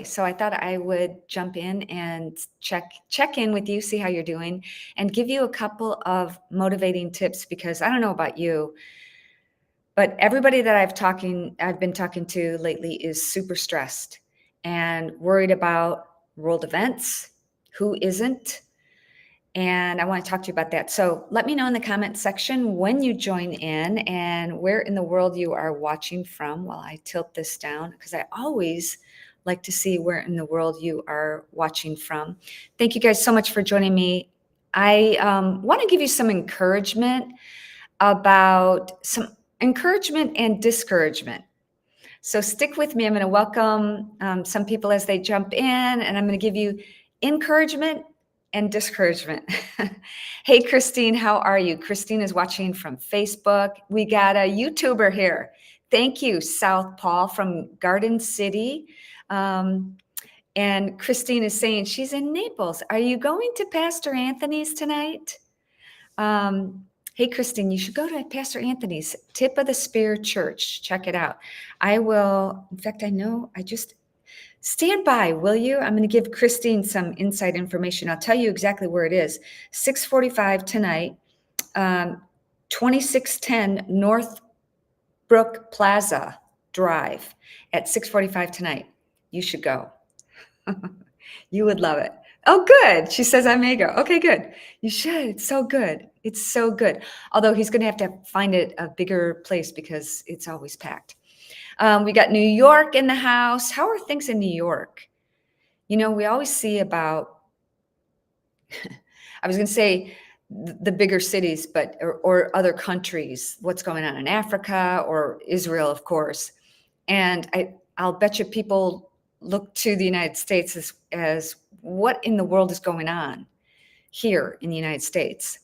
So I thought I would jump in and check in with you, see how you're doing, and give you a couple of motivating tips because I don't know about you, but everybody that I've been talking to lately is super stressed and worried about world events. Who isn't? And I want to talk to you about that. So let me know in the comment section when you join in and where in the world you are watching from while I tilt this down, because I always like to see where in the world you are watching from. Thank you guys so much for joining me. I want to give you some encouragement and discouragement. So stick with me. I'm going to welcome some people as they jump in, and I'm going to give you encouragement and discouragement. Hey, Christine, how are you? Christine is watching from Facebook. We got a YouTuber here. Thank you, South Paul from Garden City. And Christine is saying she's in Naples. Are you going to Pastor Anthony's tonight? Hey, Christine, you should go to Pastor Anthony's Tip of the Spear Church. Check it out. I will, in fact, I just stand by, will you? I'm going to give Christine some inside information. I'll tell you exactly where it is. 6:45 tonight, 2610 Northbrook Plaza Drive at 6:45 tonight. You should go. You would love it. Oh, good. She says I may go. Okay, good. You should. It's so good. It's so good. Although he's going to have to find it a bigger place because it's always packed. We got New York in the house. How are things in New York? You know, we always see about, I was going to say the bigger cities, but or other countries, what's going on in Africa or Israel, of course. And I'll bet you people look to the United States as what in the world is going on here in the United States.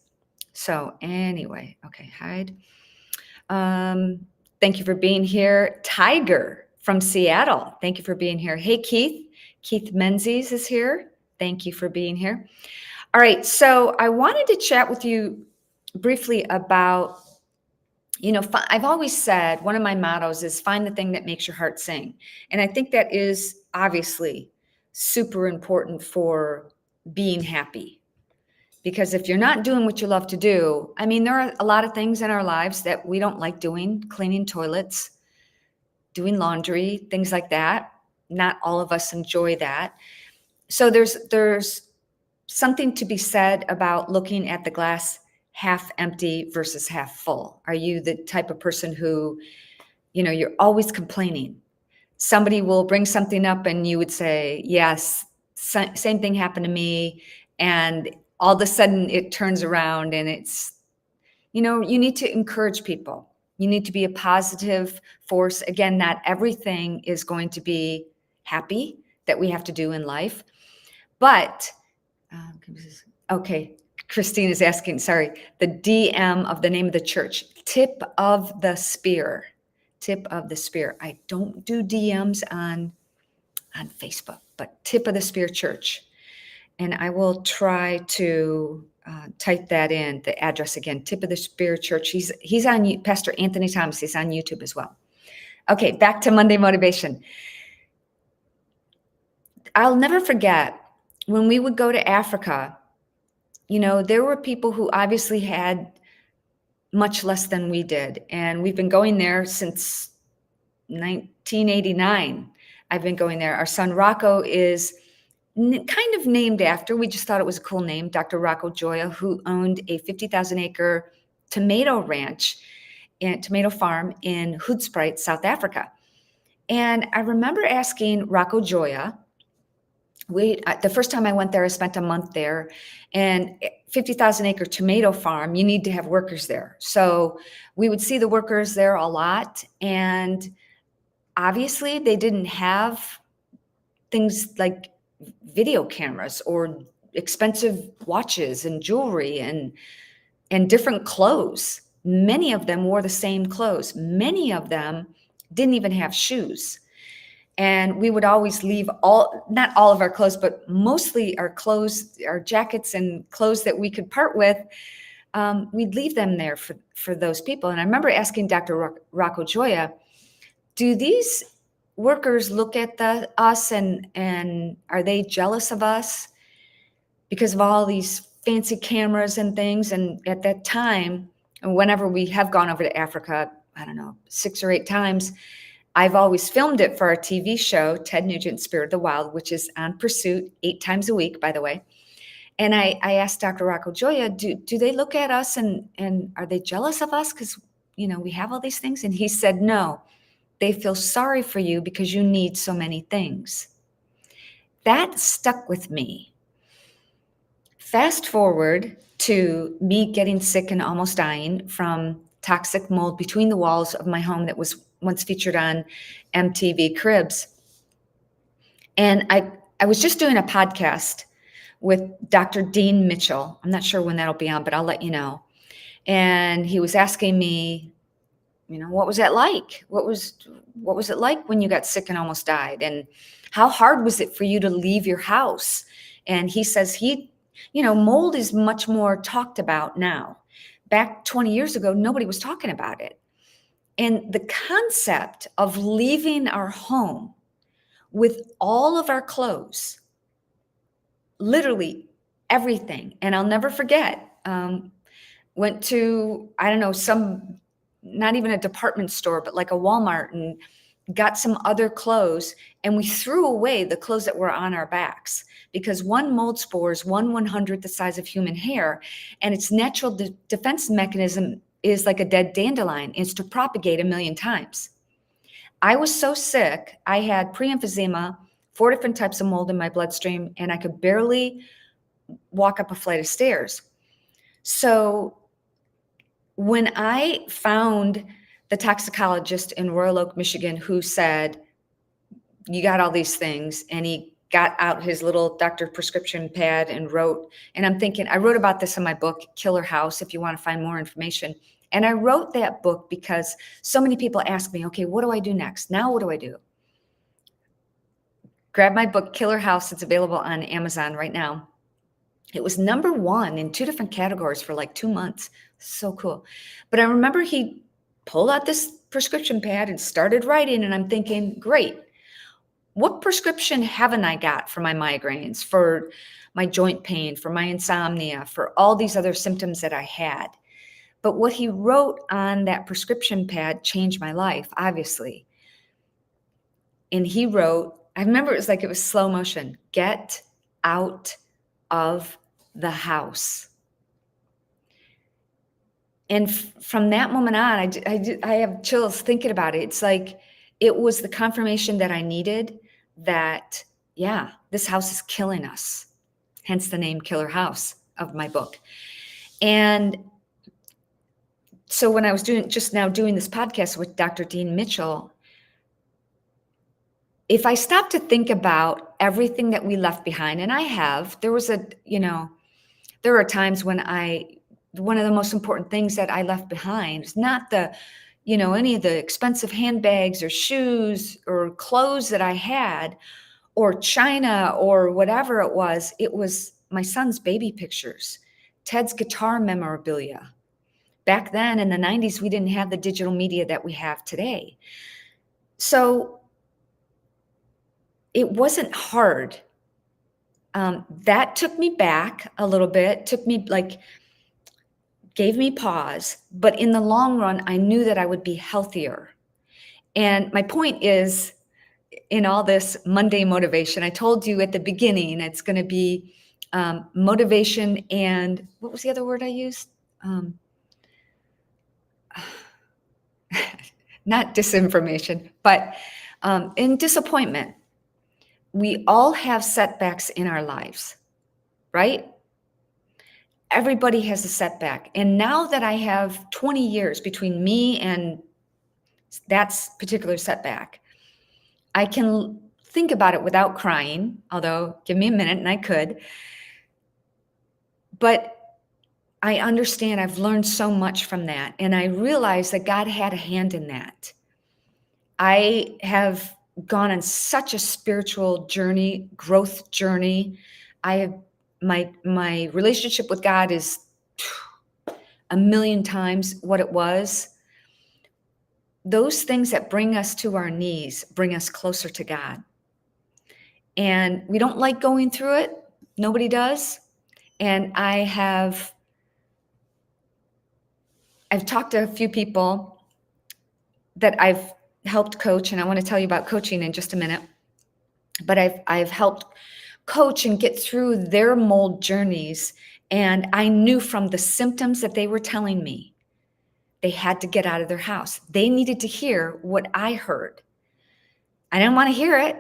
So anyway, okay, hide. Thank you for being here. Tiger from Seattle, thank you for being here. Hey, Keith. Keith Menzies is here. Thank you for being here. All right, so I wanted to chat with you briefly about, I've always said one of my mottos is find the thing that makes your heart sing. And I think that is obviously super important for being happy. Because if you're not doing what you love to do, I mean, there are a lot of things in our lives that we don't like doing, cleaning toilets, doing laundry, things like that. Not all of us enjoy that. So there's something to be said about looking at the glass half empty versus half full. Are you the type of person who, you're always complaining? Somebody will bring something up and you would say, yes, same thing happened to me. And all of a sudden it turns around and it's, you need to encourage people. You need to be a positive force. Again, not everything is going to be happy that we have to do in life. But, okay, Christine is asking, sorry, the DM of the name of the church, Tip of the Spear. Tip of the Spear. I don't do DMs on Facebook, but Tip of the Spear Church. And I will try to type that in, the address again, Tip of the Spear Church. He's on, Pastor Anthony Thomas, he's on YouTube as well. Okay, back to Monday Motivation. I'll never forget when we would go to Africa, there were people who obviously had much less than we did. And we've been going there since 1989. I've been going there. Our son Rocco is kind of named after, we just thought it was a cool name, Dr. Rocco Joya, who owned a 50,000 acre tomato farm in Hoedspruit, South Africa. And I remember asking Rocco Joya, the first time I went there, I spent a month there, and 50,000 acre tomato farm, you need to have workers there. So we would see the workers there a lot. And obviously they didn't have things like video cameras or expensive watches and jewelry and different clothes. Many of them wore the same clothes. Many of them didn't even have shoes. And we would always leave not all of our clothes, but mostly our clothes, our jackets and clothes that we could part with, we'd leave them there for those people. And I remember asking Dr. Rocco Joya, do these workers look at us and are they jealous of us because of all these fancy cameras and things? And at that time, and whenever we have gone over to Africa, I don't know, 6 or 8 times, I've always filmed it for our TV show, Ted Nugent's Spirit of the Wild, which is on Pursuit 8 times a week, by the way. And I asked Dr. Rocco Joya, do they look at us and are they jealous of us because, we have all these things? And he said, no, they feel sorry for you because you need so many things. That stuck with me. Fast forward to me getting sick and almost dying from toxic mold between the walls of my home that was once featured on MTV Cribs. And I was just doing a podcast with Dr. Dean Mitchell. I'm not sure when that'll be on, but I'll let you know. And he was asking me, what was that like? What was it like when you got sick and almost died? And how hard was it for you to leave your house? And he says mold is much more talked about now. Back 20 years ago, nobody was talking about it. And the concept of leaving our home with all of our clothes, literally everything. And I'll never forget, went to, I don't know, not even a department store, but like a Walmart, and got some other clothes, and we threw away the clothes that were on our backs because one mold spore is 1/100th the size of human hair, and its natural defense mechanism is like a dead dandelion. It's to propagate 1,000,000 times. I was so sick. I had pre-emphysema, 4 different types of mold in my bloodstream, and I could barely walk up a flight of stairs. So when I found the toxicologist in Royal Oak, Michigan, who said, you got all these things, and he got out his little doctor prescription pad and wrote, and I'm thinking, I wrote about this in my book, Killer House, if you want to find more information. And I wrote that book because so many people ask me, okay, what do I do next? Now, what do I do? Grab my book, Killer House. It's available on Amazon right now. It was #1 in 2 different categories for like 2 months. So cool. But I remember he pulled out this prescription pad and started writing, and I'm thinking, great. What prescription haven't I got for my migraines, for my joint pain, for my insomnia, for all these other symptoms that I had? But what he wrote on that prescription pad changed my life, obviously. And he wrote, I remember it was slow motion, get out of the house. And from that moment on, I have chills thinking about it. It's like it was the confirmation that I needed that, yeah, this house is killing us. Hence the name Killer House of my book. And so when I was doing this podcast with Dr. Dean Mitchell, if I stop to think about everything that we left behind, and I have, there are times when one of the most important things that I left behind is not any of the expensive handbags or shoes or clothes that I had or china or whatever it was my son's baby pictures, Ted's guitar memorabilia. Back then in the 90s, we didn't have the digital media that we have today. So it wasn't hard. That took me back a little bit, gave me pause, but in the long run, I knew that I would be healthier. And my point is, in all this Monday motivation, I told you at the beginning, it's going to be motivation and what was the other word I used? Not disinformation, but in disappointment. We all have setbacks in our lives, right? Everybody has a setback. And now that I have 20 years between me and that particular setback, I can think about it without crying, although give me a minute and I could. But I understand I've learned so much from that. And I realize that God had a hand in that. I have gone on such a spiritual journey, growth journey. My relationship with God is 1,000,000 times what it was. those things that bring us to our knees bring us closer to God. And we don't like going through it. Nobody does. And I've talked to a few people that I've helped coach, and I want to tell you about coaching in just a minute. But I've helped coach and get through their mold journeys, and I knew from the symptoms that they were telling me, they had to get out of their house. They needed to hear what I heard. I didn't want to hear it.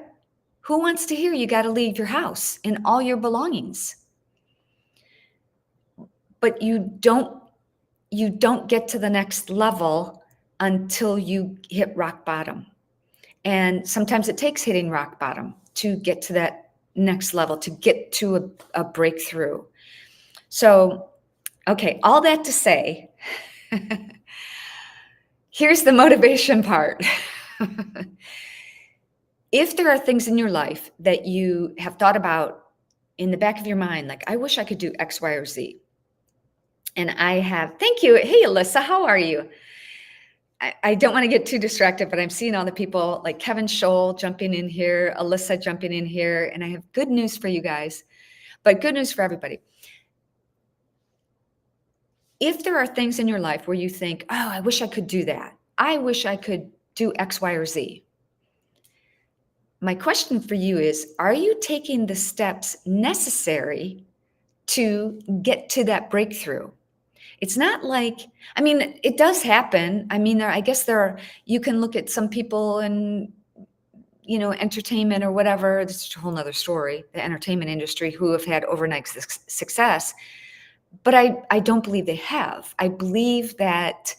Who wants to hear you got to leave your house and all your belongings? But you don't get to the next level until you hit rock bottom. And sometimes it takes hitting rock bottom to get to that next level, to get to a breakthrough. So, okay, all that to say, here's the motivation part. If there are things in your life that you have thought about in the back of your mind, like, I wish I could do X, Y, or Z. And I have, thank you. Hey, Alyssa, how are you? I don't want to get too distracted, but I'm seeing all the people like Kevin Scholl jumping in here, Alyssa jumping in here, and I have good news for you guys, but good news for everybody. If there are things in your life where you think, oh, I wish I could do that. I wish I could do X, Y, or Z. My question for you is, are you taking the steps necessary to get to that breakthrough? It's not like, I mean, it does happen. I mean, I guess you can look at some people in, entertainment or whatever. This is a whole nother story, the entertainment industry, who have had overnight success. But I don't believe they have. I believe that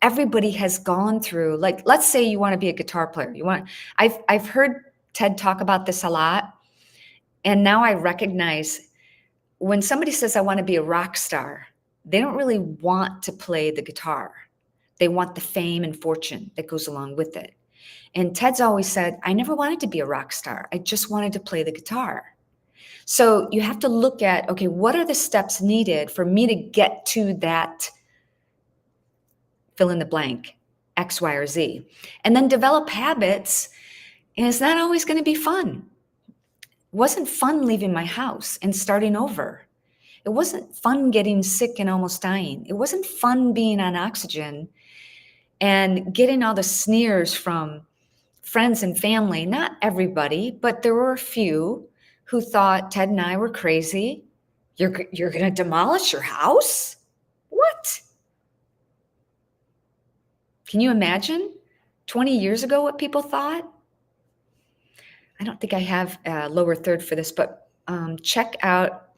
everybody has gone through, like, let's say you want to be a guitar player. I've heard Ted talk about this a lot. And now I recognize when somebody says, I want to be a rock star, they don't really want to play the guitar. They want the fame and fortune that goes along with it. And Ted's always said, I never wanted to be a rock star. I just wanted to play the guitar. So you have to look at, okay, what are the steps needed for me to get to that fill in the blank, X, Y, or Z, and then develop habits. And it's not always going to be fun. It wasn't fun leaving my house and starting over. It wasn't fun getting sick and almost dying. It wasn't fun being on oxygen and getting all the sneers from friends and family. Not everybody, but there were a few who thought Ted and I were crazy. You're going to demolish your house? What? Can you imagine 20 years ago what people thought? I don't think I have a lower third for this, but check out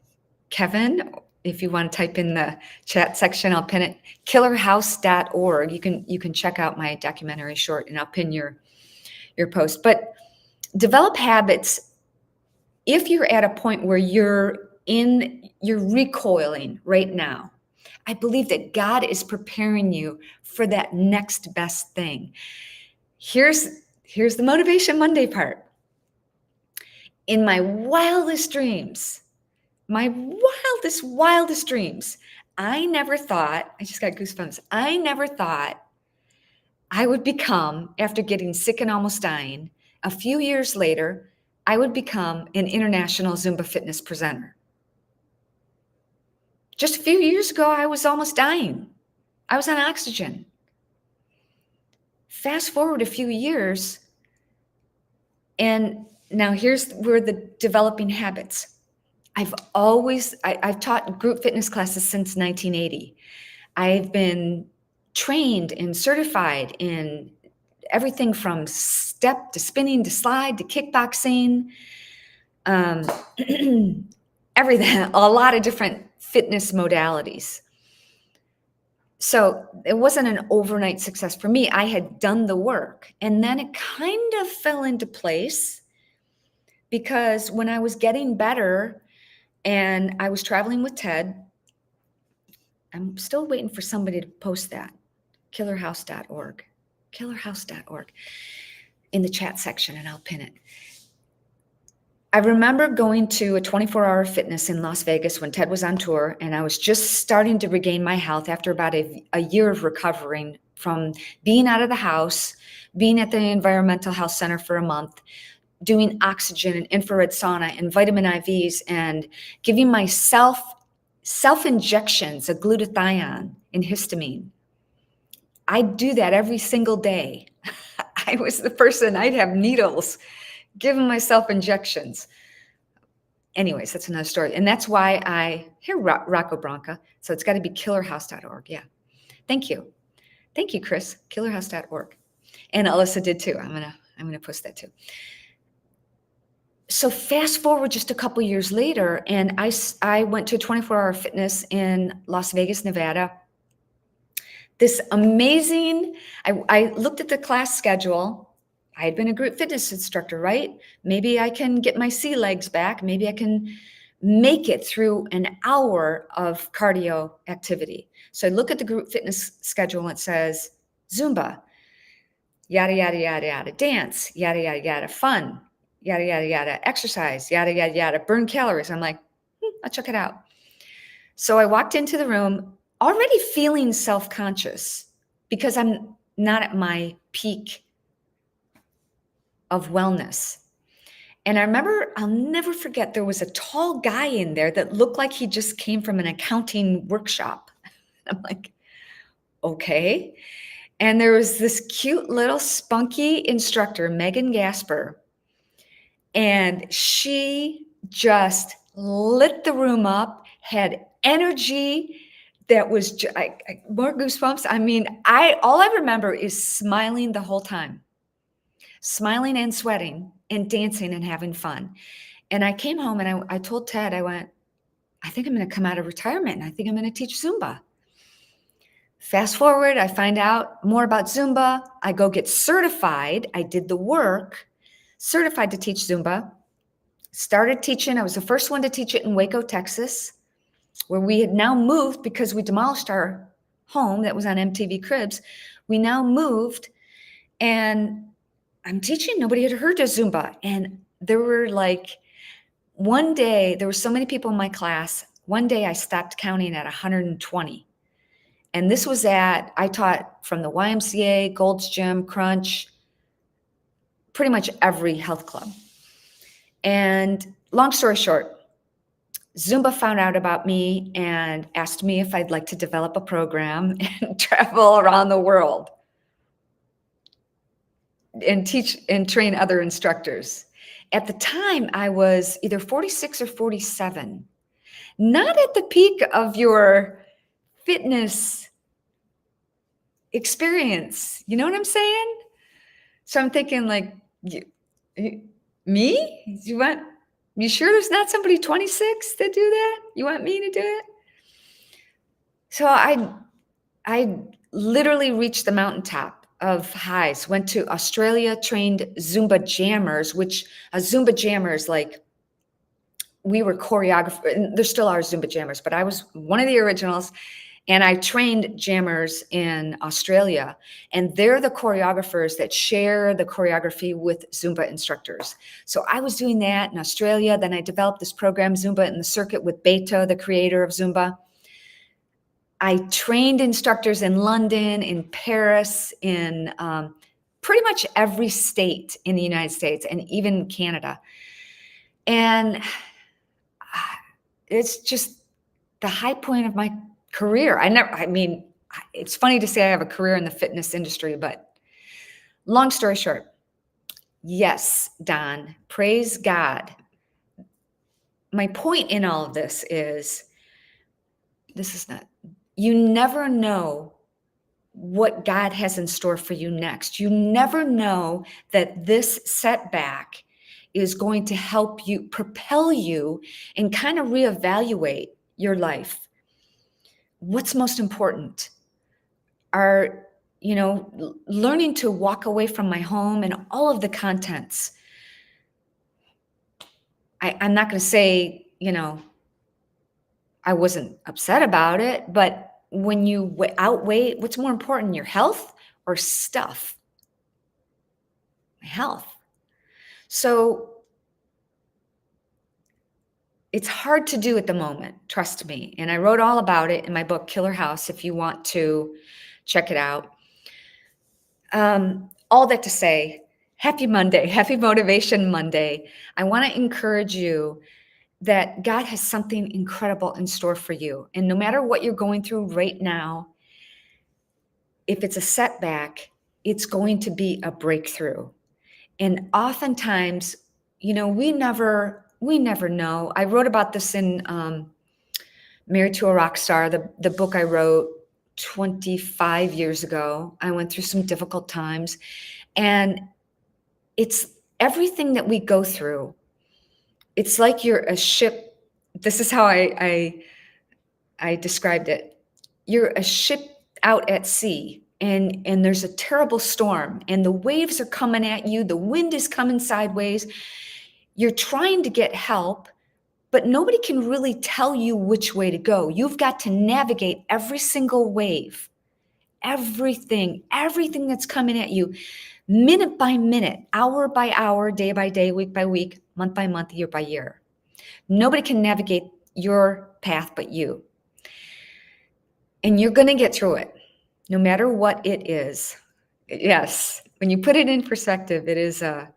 Kevin, if you want to type in the chat section, I'll pin it, killerhouse.org. You can check out my documentary short, and I'll pin your post. But develop habits. If you're at a point where you're recoiling right now, I believe that God is preparing you for that next best thing. Here's the Motivation Monday part. In my wildest dreams, I never thought, I just got goosebumps. I never thought I would become, after getting sick and almost dying, a few years later, I would become an international Zumba fitness presenter. Just a few years ago, I was almost dying. I was on oxygen. Fast forward a few years, and now here's where the developing habits. I've taught group fitness classes since 1980. I've been trained and certified in everything from step to spinning to slide to kickboxing, everything, a lot of different fitness modalities. So it wasn't an overnight success for me. I had done the work, and then it kind of fell into place because when I was getting better and I was traveling with Ted, I'm still waiting for somebody to post that, killerhouse.org in the chat section, and I'll pin it. I remember going to a 24-hour fitness in Las Vegas when Ted was on tour, and I was just starting to regain my health after about a year of recovering from being out of the house, being at the environmental health center for a month, doing oxygen and infrared sauna and vitamin IVs and giving myself self-injections of glutathione and histamine. I do that every single day. I was the person, I'd have needles, giving myself injections. Anyways, that's another story. And that's why I hear Rocco Branca. So it's got to be killerhouse.org. Yeah. Thank you. Thank you, Chris. Killerhouse.org. And Alyssa did too. I'm gonna post that too. So fast forward just a couple years later, and I went to 24-hour fitness in Las Vegas, Nevada. This amazing, I looked at the class schedule. I had been a group fitness instructor, right? Maybe I can get my sea legs back. Maybe I can make it through an hour of cardio activity. So I look at the group fitness schedule and it says Zumba, yada, yada, yada, yada, dance, yada, yada, yada, fun, yada, yada, yada, exercise, yada, yada, yada, burn calories. I'm like, I'll check it out. So I walked into the room already feeling self-conscious because I'm not at my peak of wellness. And I remember, I'll never forget, there was a tall guy in there that looked like he just came from an accounting workshop. I'm like, okay. And there was this cute little spunky instructor, Megan Gasper, and she just lit the room up, had energy that was more goosebumps. I mean, all I remember is smiling the whole time, smiling and sweating and dancing and having fun. And I came home and I told Ted, I went, I think I'm going to come out of retirement and I think I'm going to teach Zumba. Fast forward, I find out more about Zumba. I go get certified. I did the work, certified to teach Zumba. Started teaching. I was the first one to teach it in Waco, Texas, where we had now moved because we demolished our home that was on MTV Cribs. We now moved and I'm teaching. Nobody had heard of Zumba. And there were one day, there were so many people in my class. One day I stopped counting at 120. And this was I taught from the YMCA, Gold's Gym, Crunch, pretty much every health club. And long story short, Zumba found out about me and asked me if I'd like to develop a program and travel around the world and teach and train other instructors. At the time, I was either 46 or 47, not at the peak of your fitness experience. You know what I'm saying? So I'm thinking me? You sure there's not somebody 26 that do that? You want me to do it? So I literally reached the mountaintop of highs, went to Australia, trained Zumba jammers, which a Zumba jammer is we were choreographers, and there still are Zumba jammers, but I was one of the originals. And I trained jammers in Australia, and they're the choreographers that share the choreography with Zumba instructors. So I was doing that in Australia. Then I developed this program, Zumba in the Circuit, with Beto, the creator of Zumba. I trained instructors in London, in Paris, in pretty much every state in the United States and even Canada. And it's just the high point of my career. It's funny to say I have a career in the fitness industry, but long story short, yes, Don, praise God. My point in all of this is you never know what God has in store for you next. You never know that this setback is going to help you, propel you, and kind of reevaluate your life. What's most important? Learning to walk away from my home and all of the contents. I'm not going to say, I wasn't upset about it, but when you outweigh, what's more important, your health or stuff? My health. So it's hard to do at the moment, trust me. And I wrote all about it in my book, Killer House, if you want to check it out. All that to say, happy Monday, happy Motivation Monday. I want to encourage you that God has something incredible in store for you. And no matter what you're going through right now, if it's a setback, it's going to be a breakthrough. And oftentimes, we never know. I wrote about this in Married to a Rock Star, the book I wrote 25 years ago. I went through some difficult times, and it's everything that we go through. It's like you're a ship. This is how I described it. You're a ship out at sea, and there's a terrible storm, and the waves are coming at you. The wind is coming sideways. You're trying to get help, but nobody can really tell you which way to go. You've got to navigate every single wave, everything that's coming at you, minute by minute, hour by hour, day by day, week by week, month by month, year by year. Nobody can navigate your path but you. And you're going to get through it, no matter what it is. Yes, when you put it in perspective, it is a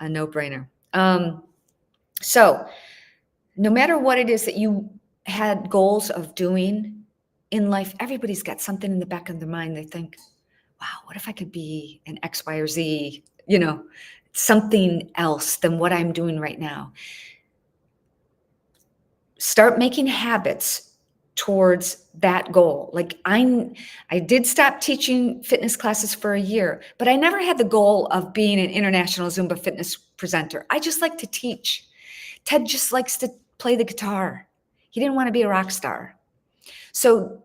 no-brainer. So no matter what it is that you had goals of doing in life, everybody's got something in the back of their mind. They think, wow, what if I could be an X, Y, or Z, something else than what I'm doing right now. Start making habits towards that goal. Like I did stop teaching fitness classes for a year, but I never had the goal of being an international Zumba fitness presenter. I just like to teach. Ted just likes to play the guitar. He didn't want to be a rock star. So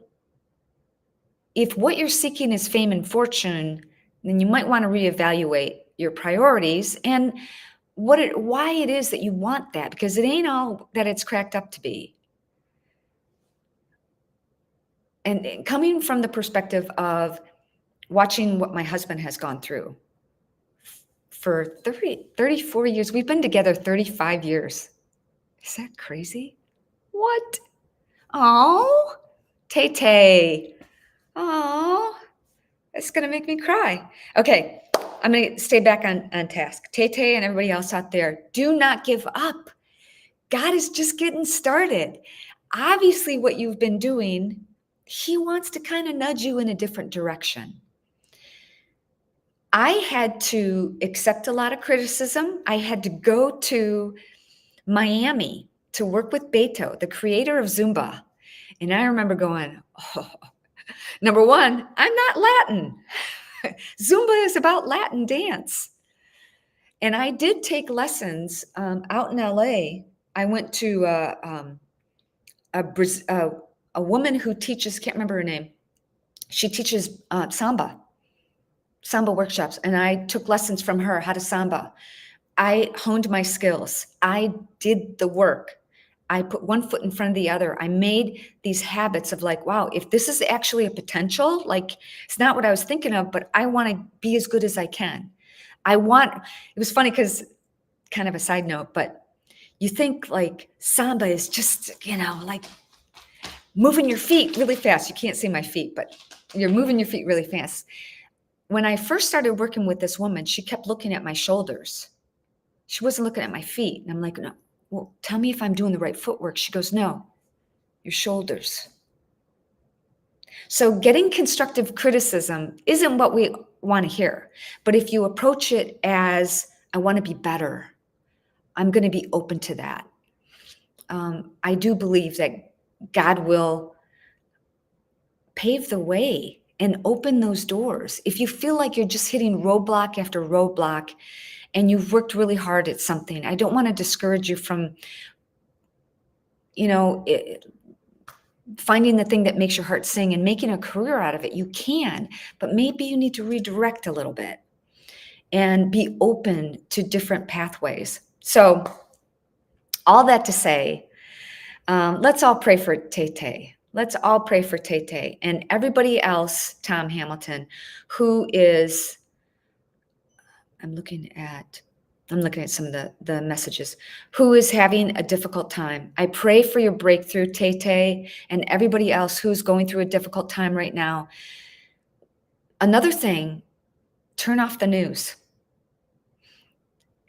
if what you're seeking is fame and fortune, then you might want to reevaluate your priorities and why it is that you want that, because it ain't all that it's cracked up to be. And coming from the perspective of watching what my husband has gone through for 34 years, we've been together 35 years. Is that crazy? What? Oh, Tay-Tay. Oh, it's going to make me cry. Okay, I'm going to stay back on task. Tay-Tay and everybody else out there, do not give up. God is just getting started. Obviously, what you've been doing, He wants to kind of nudge you in a different direction. I had to accept a lot of criticism. I had to go to Miami to work with Beto, the creator of Zumba. And I remember going, number one, I'm not Latin. Zumba is about Latin dance. And I did take lessons out in LA. I went to a woman who teaches, can't remember her name. She teaches samba workshops. And I took lessons from her, how to samba. I honed my skills. I did the work. I put one foot in front of the other. I made these habits of like, wow, if this is actually a potential, like it's not what I was thinking of, but I want to be as good as I can. It was funny because kind of a side note, but you think like samba is just, like moving your feet really fast. You can't see my feet, but you're moving your feet really fast. When I first started working with this woman, she kept looking at my shoulders. She wasn't looking at my feet. And I'm like, no, well, tell me if I'm doing the right footwork. She goes, no, your shoulders. So getting constructive criticism isn't what we want to hear. But if you approach it as, I want to be better, I'm going to be open to that. I do believe that God will pave the way and open those doors. If you feel like you're just hitting roadblock after roadblock and you've worked really hard at something, I don't want to discourage you from, finding the thing that makes your heart sing and making a career out of it. You can, but maybe you need to redirect a little bit and be open to different pathways. So all that to say, let's all pray for Tay-Tay. Let's all pray for Tay-Tay and everybody else, Tom Hamilton, who is, I'm looking at some of the messages, who is having a difficult time. I pray for your breakthrough, Tay-Tay, and everybody else who's going through a difficult time right now. Another thing, turn off the news.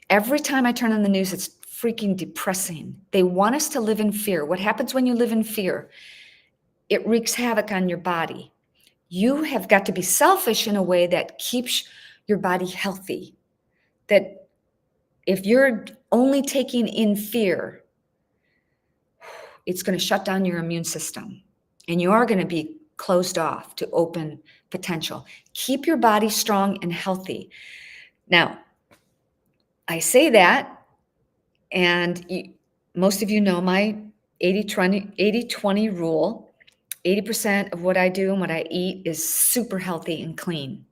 Every time I turn on the news, it's freaking depressing. They want us to live in fear. What happens when you live in fear? It wreaks havoc on your body. You have got to be selfish in a way that keeps your body healthy. That if you're only taking in fear, it's going to shut down your immune system and you are going to be closed off to open potential. Keep your body strong and healthy. Now, I say that, and most of you know my 80-20 rule. 80% of what I do and what I eat is super healthy and clean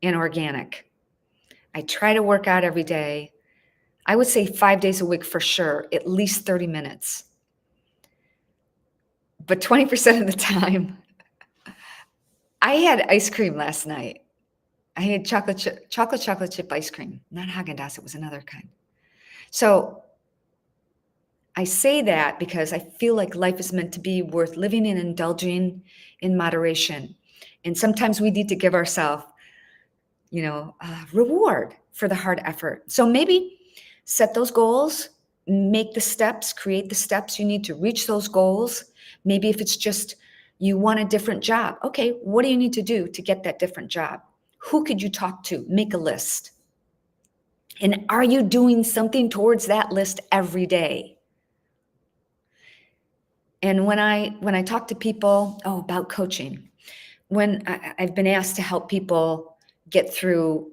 and organic. I try to work out every day. I would say 5 days a week for sure, at least 30 minutes. But 20% of the time, I had ice cream last night. I had chocolate chip ice cream, not Haagen-Dazs, it was another kind. So I say that because I feel like life is meant to be worth living and indulging in moderation. And sometimes we need to give ourselves, reward for the hard effort. So maybe set those goals, make the steps, create the steps you need to reach those goals. Maybe if it's just you want a different job. Okay, what do you need to do to get that different job? Who could you talk to? Make a list. And are you doing something towards that list every day? And when I talk to people, about coaching, when I've been asked to help people get through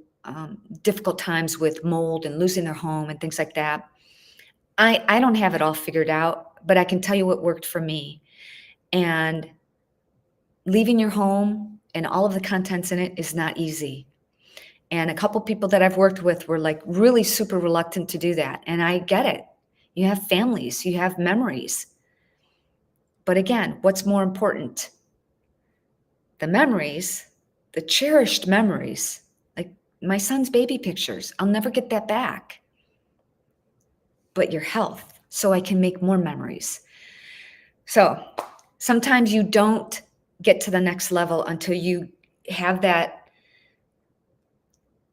difficult times with mold and losing their home and things like that, I don't have it all figured out, but I can tell you what worked for me. And leaving your home and all of the contents in it is not easy. And a couple people that I've worked with were like really super reluctant to do that. And I get it. You have families, you have memories. But again, what's more important? The memories, the cherished memories, like my son's baby pictures. I'll never get that back. But your health, so I can make more memories. So sometimes you don't get to the next level until you have that,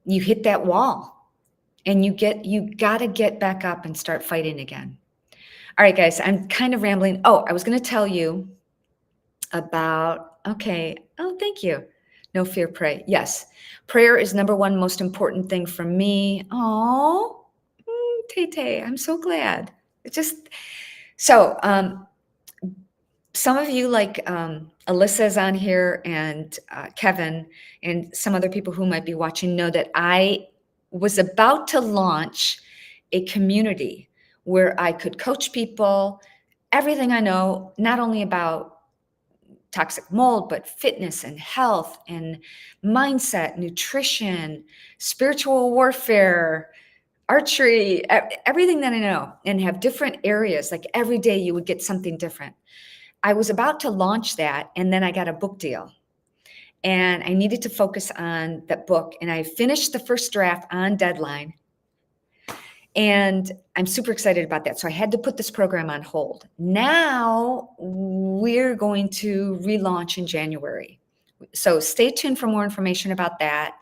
you hit that wall and you got to get back up and start fighting again. All right, guys, I'm kind of rambling. I was going to tell you about, okay. Oh, thank you. No fear, pray. Yes. Prayer is number one most important thing for me. Oh, Tay, I'm so glad. Some of you like Alyssa's on here and Kevin and some other people who might be watching know that I was about to launch a community where I could coach people, everything I know, not only about toxic mold, but fitness and health and mindset, nutrition, spiritual warfare, archery, everything that I know, and have different areas. Like every day you would get something different. I was about to launch that, and then I got a book deal. And I needed to focus on that book. And I finished the first draft on deadline. And I'm super excited about that. So I had to put this program on hold. Now we're going to relaunch in January. So stay tuned for more information about that.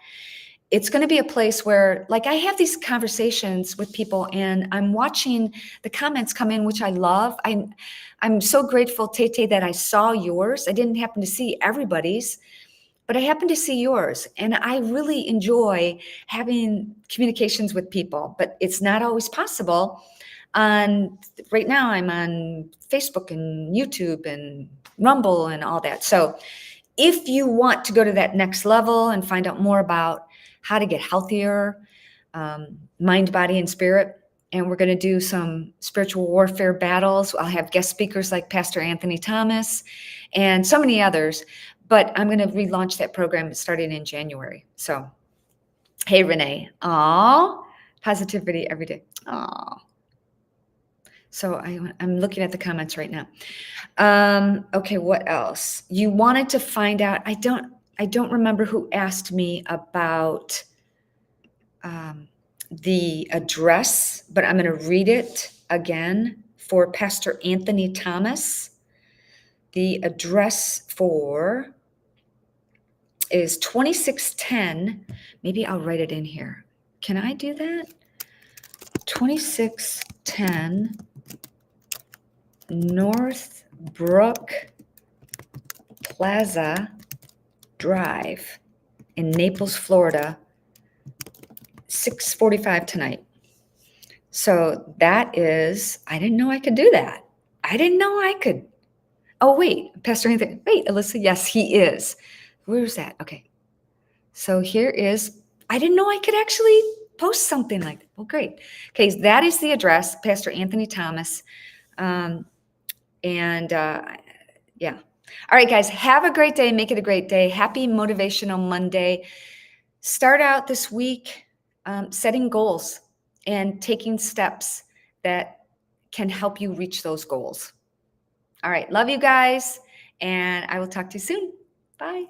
It's going to be a place where, like, I have these conversations with people and I'm watching the comments come in, which I love. I'm so grateful, Tay, that I saw yours. I didn't happen to see everybody's, but I happened to see yours. And I really enjoy having communications with people, but it's not always possible. Right now I'm on Facebook and YouTube and Rumble and all that. So if you want to go to that next level and find out more about how to get healthier, mind, body, and spirit, and we're going to do some spiritual warfare battles. I'll have guest speakers like Pastor Anthony Thomas and so many others. But I'm going to relaunch that program starting in January. So, hey, Renee. Aw, positivity every day. Aw. So I'm looking at the comments right now. Okay, what else? You wanted to find out. I don't remember who asked me about the address, but I'm going to read it again for Pastor Anthony Thomas. The address for is 2610. Maybe I'll write it in here. Can I do that? 2610 Northbrook Plaza Drive in Naples, Florida, 6:45 tonight. So that is, I didn't know I could do that. I didn't know I could. Oh, wait, Pastor Anthony. Wait, Alyssa, yes, he is. Where's that? Okay. So here is, I didn't know I could actually post something like that. Well, great. Okay, so that is the address, Pastor Anthony Thomas. Yeah. All right, guys, have a great day. Make it a great day. Happy Motivational Monday. Start out this week setting goals and taking steps that can help you reach those goals. All right, love you guys, and I will talk to you soon. Bye.